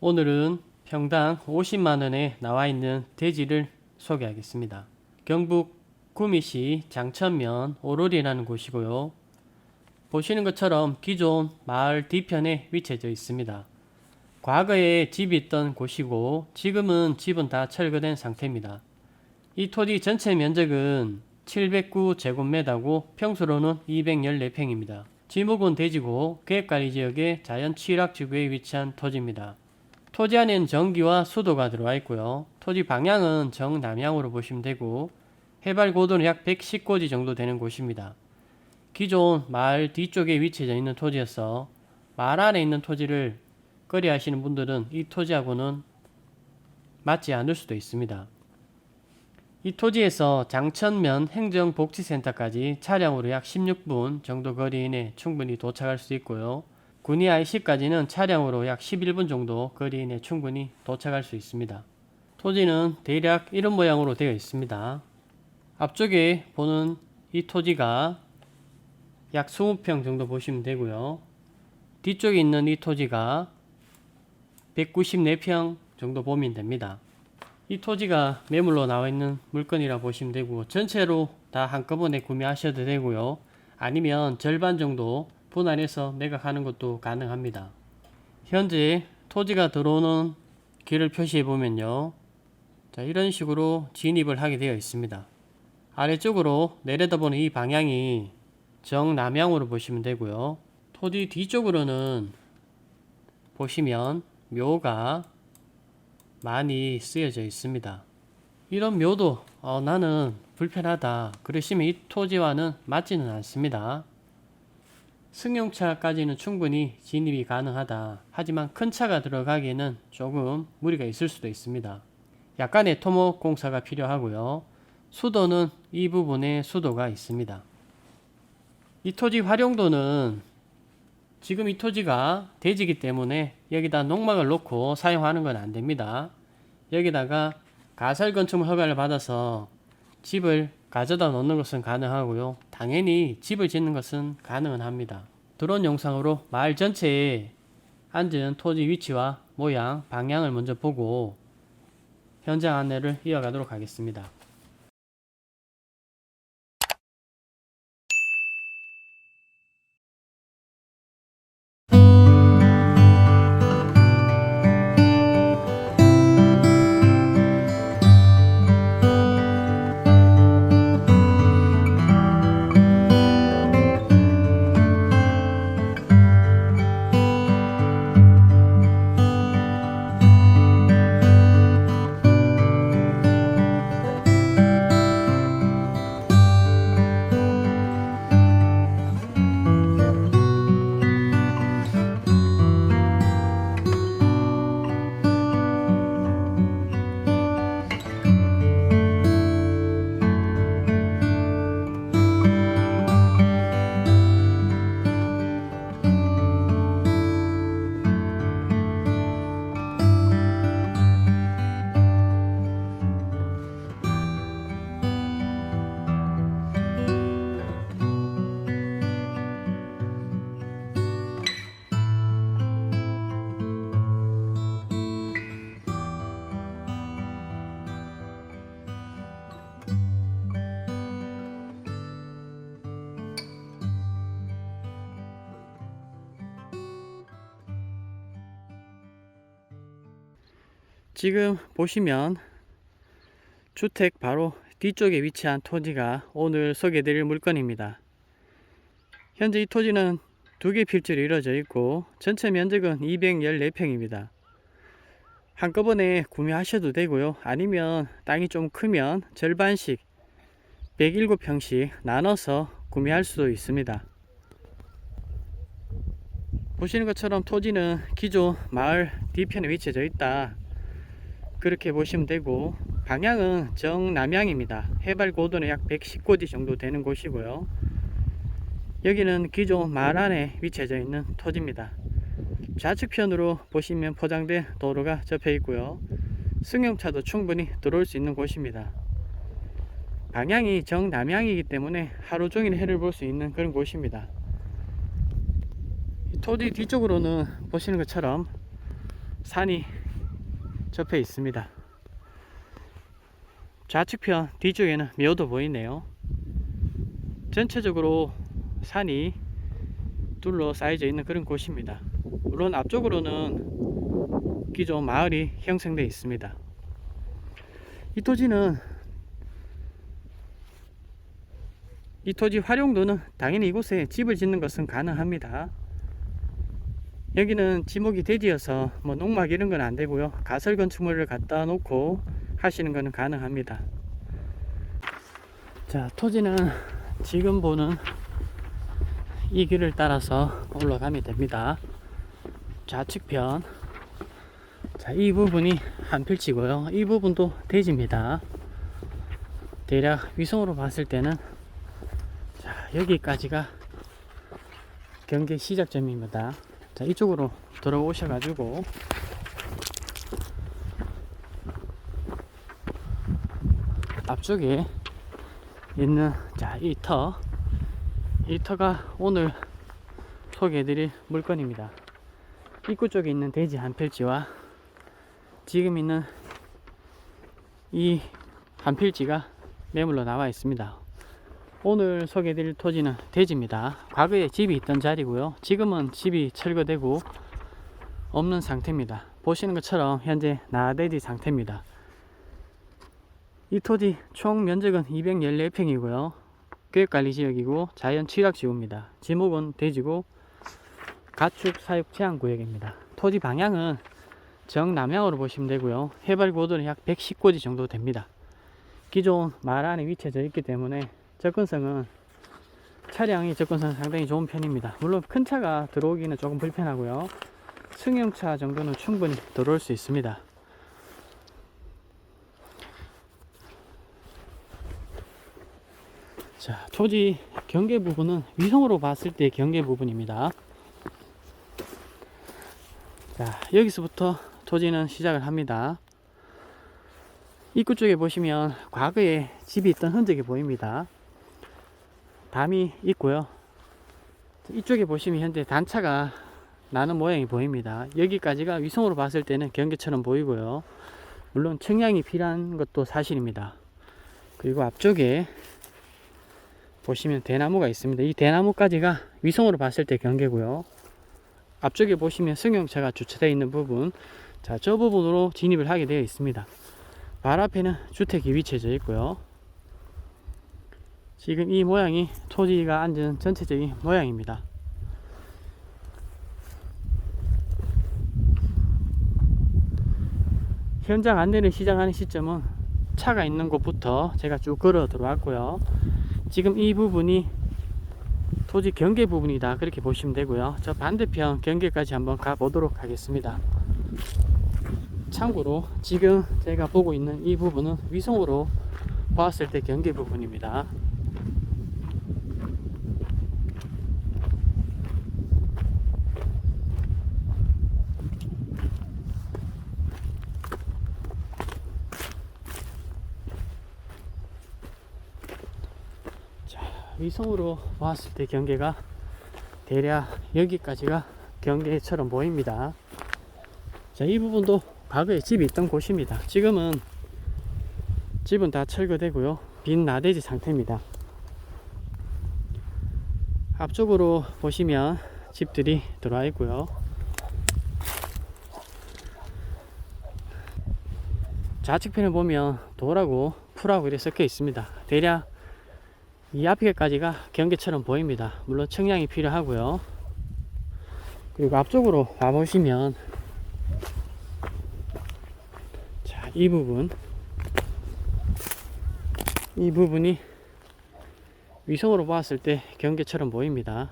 오늘은 평당 50만원에 나와있는 대지를 소개하겠습니다. 경북 구미시 장천면 오롤이라는 곳이고요. 보시는 것처럼 기존 마을 뒤편에 위치해 있습니다. 과거에 집이 있던 곳이고 지금은 집은 다 철거된 상태입니다. 이 토지 전체 면적은 709제곱미터고 평수로는 214평입니다. 지목은 대지고 계획관리지역의 자연취락지구에 위치한 토지입니다. 토지 안에는 전기와 수도가 들어와 있고요. 토지 방향은 정남향으로 보시면 되고 해발 고도는 약 110고지 정도 되는 곳입니다. 기존 마을 뒤쪽에 위치해 있는 토지여서 마을 안에 있는 토지를 꺼려 하시는 분들은 이 토지하고는 맞지 않을 수도 있습니다. 이 토지에서 장천면 행정복지센터까지 차량으로 약 16분 정도 거리 이내 충분히 도착할 수 있고요. 군위 IC까지는 차량으로 약 11분 정도 거리 이내 충분히 도착할 수 있습니다. 토지는 대략 이런 모양으로 되어 있습니다. 앞쪽에 보는 이 토지가 약 20평 정도 보시면 되고요. 뒤쪽에 있는 이 토지가 194평 정도 보면 됩니다. 이 토지가 매물로 나와 있는 물건이라 보시면 되고 전체로 다 한꺼번에 구매하셔도 되고요. 아니면 절반 정도 분할해서 매각하는 것도 가능합니다. 현재 토지가 들어오는 길을 표시해 보면요. 자, 이런 식으로 진입을 하게 되어 있습니다. 아래쪽으로 내려다보는 이 방향이 정남향으로 보시면 되고요. 토지 뒤쪽으로는 보시면 묘가 많이 쓰여져 있습니다. 이런 묘도 나는 불편하다 그러시면 이 토지와는 맞지는 않습니다. 승용차까지는 충분히 진입이 가능하다. 하지만 큰 차가 들어가기에는 조금 무리가 있을 수도 있습니다. 약간의 토목 공사가 필요하고요. 수도는 이 부분에 수도가 있습니다. 이 토지 활용도는 지금 이 토지가 대지이기 때문에 여기다 농막을 놓고 사용하는 건 안 됩니다. 여기다가 가설건축물 허가를 받아서 집을 가져다 놓는 것은 가능하고요. 당연히 집을 짓는 것은 가능은 합니다. 드론 영상으로 마을 전체에 앉은 토지 위치와 모양, 방향을 먼저 보고 현장 안내를 이어가도록 하겠습니다. 지금 보시면 주택 바로 뒤쪽에 위치한 토지가 오늘 소개해드릴 물건입니다. 현재 이 토지는 2개 필지로 이루어져 있고 전체 면적은 214평입니다. 한꺼번에 구매하셔도 되고요. 아니면 땅이 좀 크면 절반씩 107평씩 나눠서 구매할 수도 있습니다. 보시는 것처럼 토지는 기존 마을 뒤편에 위치해 있다. 그렇게 보시면 되고 방향은 정남향입니다. 해발 고도는 약 110고지 정도 되는 곳이고요. 여기는 기존 마을 안에 위치해 있는 토지입니다. 좌측편으로 보시면 포장된 도로가 접해 있고요. 승용차도 충분히 들어올 수 있는 곳입니다. 방향이 정남향이기 때문에 하루 종일 해를 볼 수 있는 그런 곳입니다. 토지 뒤쪽으로는 보시는 것처럼 산이 접해 있습니다. 좌측편 뒤쪽에는 묘도 보이네요. 전체적으로 산이 둘러싸여져 있는 그런 곳입니다. 물론 앞쪽으로는 기존 마을이 형성되어 있습니다. 이 토지 활용도는 당연히 이곳에 집을 짓는 것은 가능합니다. 여기는 지목이 대지여서 뭐 농막 이런 건 안 되고요. 가설 건축물을 갖다 놓고 하시는 것은 가능합니다. 자, 토지는 지금 보는 이 길을 따라서 올라가면 됩니다. 좌측편. 자, 이 부분이 한 필지고요. 이 부분도 대지입니다. 대략 위성으로 봤을 때는 자, 여기까지가 경계 시작점입니다. 자, 이쪽으로 들어오셔 가지고 앞쪽에 있는 자, 이 터가 오늘 소개해드릴 물건입니다. 입구 쪽에 있는 대지 한 필지와 지금 있는 이 한 필지가 매물로 나와 있습니다. 오늘 소개해드릴 토지는 대지입니다. 과거에 집이 있던 자리고요. 지금은 집이 철거되고 없는 상태입니다. 보시는 것처럼 현재 나대지 상태입니다. 이 토지 총 면적은 214평이고요. 계획관리지역이고 자연취락지구입니다. 지목은 대지고 가축 사육 제한구역입니다. 토지 방향은 정남향으로 보시면 되고요. 해발 고도는 약 110고지 정도 됩니다. 기존 마을 안에 위치해져 있기 때문에 차량의 접근성은 상당히 좋은 편입니다. 물론 큰 차가 들어오기는 조금 불편하고요. 승용차 정도는 충분히 들어올 수 있습니다. 자, 토지 경계 부분은 위성으로 봤을 때 경계 부분입니다. 자, 여기서부터 토지는 시작을 합니다. 입구 쪽에 보시면 과거에 집이 있던 흔적이 보입니다. 담이 있고요. 이쪽에 보시면 현재 단차가 나는 모양이 보입니다. 여기까지가 위성으로 봤을 때는 경계처럼 보이고요. 물론 청량이 필요한 것도 사실입니다. 그리고 앞쪽에 보시면 대나무가 있습니다. 이 대나무까지가 위성으로 봤을 때 경계고요. 앞쪽에 보시면 승용차가 주차되어 있는 부분, 자, 저 부분으로 진입을 하게 되어 있습니다. 발 앞에는 주택이 위치해져 있고요. 지금 이 모양이 토지가 앉은 전체적인 모양입니다. 현장 안내를 시작하는 시점은 차가 있는 곳부터 제가 쭉 걸어 들어왔고요. 지금 이 부분이 토지 경계 부분이다, 그렇게 보시면 되고요. 저 반대편 경계까지 한번 가 보도록 하겠습니다. 참고로 지금 제가 보고 있는 이 부분은 위성으로 봤을 때 경계 부분입니다. 자, 위성으로 봤을 때 경계가 대략 여기까지가 경계처럼 보입니다. 자, 이 부분도 과거에 집이 있던 곳입니다. 지금은 집은 다 철거되고요. 빈 나대지 상태입니다. 앞쪽으로 보시면 집들이 들어와 있고요. 좌측편을 보면 돌하고 풀하고 이렇게 섞여 있습니다. 대략 이 앞에까지가 경계처럼 보입니다. 물론 청량이 필요하고요. 그리고 앞쪽으로 와보시면 자, 이 부분이 위성으로 봤을 때 경계처럼 보입니다.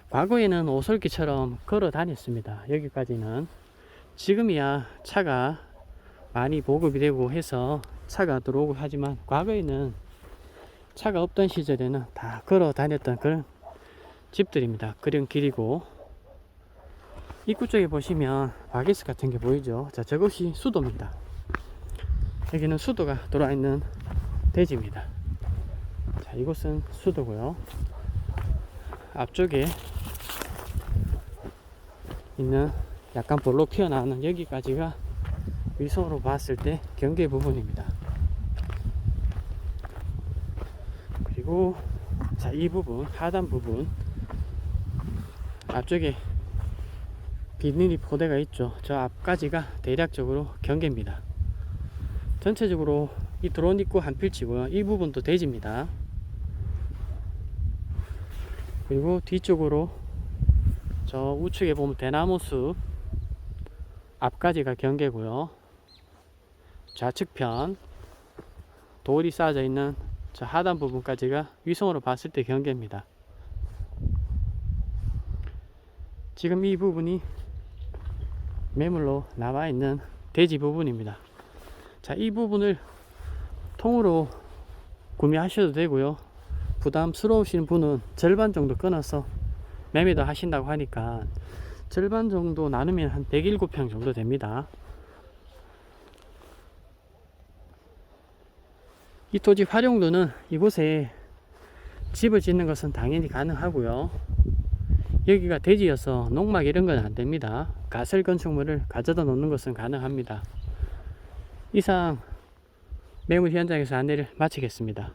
과거에는 오솔길처럼 걸어 다녔습니다. 여기까지는. 지금이야 차가 많이 보급이 되고 해서 차가 들어오고 하지만 과거에는 차가 없던 시절에는 다 걸어 다녔던 그런 집들입니다. 그런 길이고, 입구 쪽에 보시면 바게스 같은 게 보이죠. 자, 저것이 수도입니다. 여기는 수도가 들어와 있는 대지입니다. 자, 이곳은 수도고요. 앞쪽에 있는 약간 볼록 튀어나오는 여기까지가 위성으로 봤을 때 경계 부분입니다. 그리고 자, 이 부분, 하단 부분 앞쪽에 비닐이 포대가 있죠. 저 앞까지가 대략적으로 경계입니다. 전체적으로 이 드론 입구 한 필지고요. 이 부분도 대지입니다. 그리고 뒤쪽으로 저 우측에 보면 대나무 숲 앞까지가 경계고요. 좌측편 돌이 쌓여져 있는 저 하단 부분까지가 위성으로 봤을 때 경계입니다. 지금 이 부분이 매물로 나와 있는 대지 부분입니다. 자, 이 부분을 통으로 구매하셔도 되고요. 부담스러우신 분은 절반 정도 끊어서 매매도 하신다고 하니까 절반 정도 나누면 한 107평 정도 됩니다. 이 토지 활용도는 이곳에 집을 짓는 것은 당연히 가능하고요. 여기가 대지여서 농막 이런 건 안 됩니다. 가설 건축물을 가져다 놓는 것은 가능합니다. 이상 매물 현장에서 안내를 마치겠습니다.